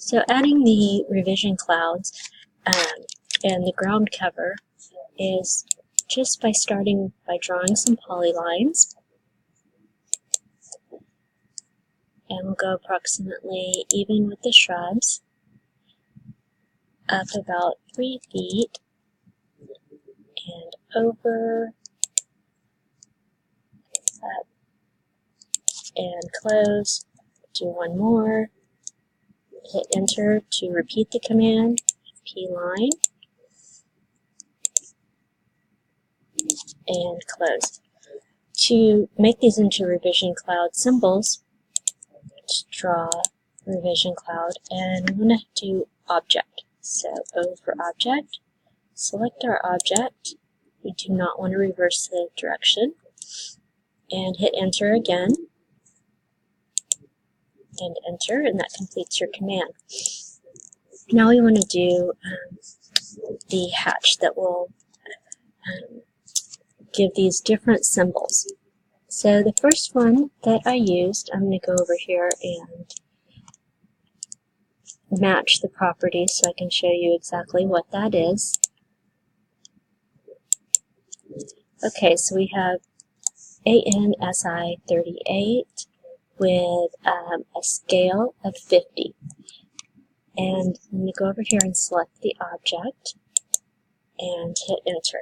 So adding the revision clouds and the ground cover is just by starting by drawing some polylines. And we'll go approximately even with the shrubs, up about 3 feet, and over, up, and close. Do one more. Hit enter to repeat the command, P line, and close. To make these into revision cloud symbols, let's draw revision cloud, and I'm going to do object. So O for object, select our object. We do not want to reverse the direction, and hit enter again, and enter, and that completes your command. Now we want to do the hatch that will give these different symbols. So the first one that I used, I'm going to go over here and match the properties so I can show you exactly what that is. Okay, so we have ANSI 38 with a scale of 50. And I'm going to go over here and select the object and hit enter.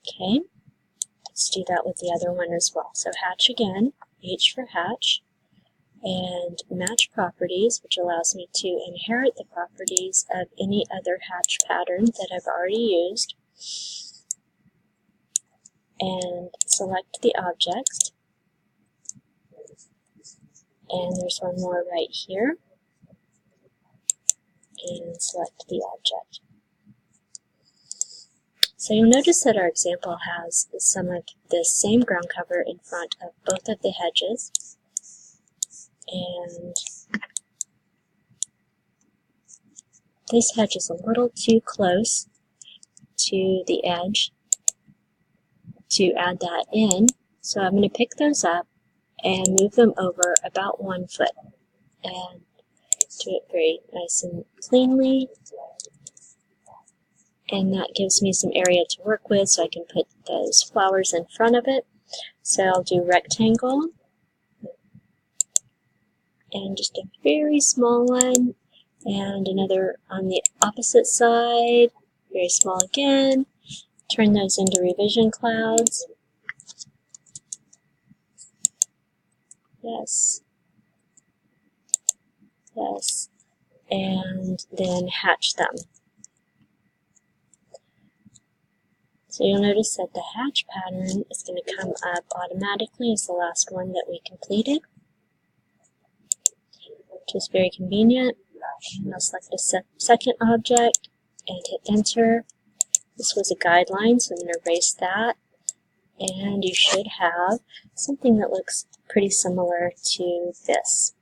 Okay, let's do that with the other one as well. So hatch again, H for hatch, and match properties, which allows me to inherit the properties of any other hatch pattern that I've already used. And select the object. And there's one more right here. And select the object. So you'll notice that our example has some of the same ground cover in front of both of the hedges. And this hedge is a little too close to the edge to add that in. So I'm going to pick those up and move them over about 1 foot. And do it very nice and cleanly. And that gives me some area to work with so I can put those flowers in front of it. So I'll do rectangle and just a very small one, and another on the opposite side, very small again. Turn those into revision clouds. Yes. Yes. And then hatch them. So you'll notice that the hatch pattern is going to come up automatically as the last one that we completed, which is very convenient. And I'll select a second object and hit enter. This was a guideline, so I'm going to erase that. And you should have something that looks pretty similar to this.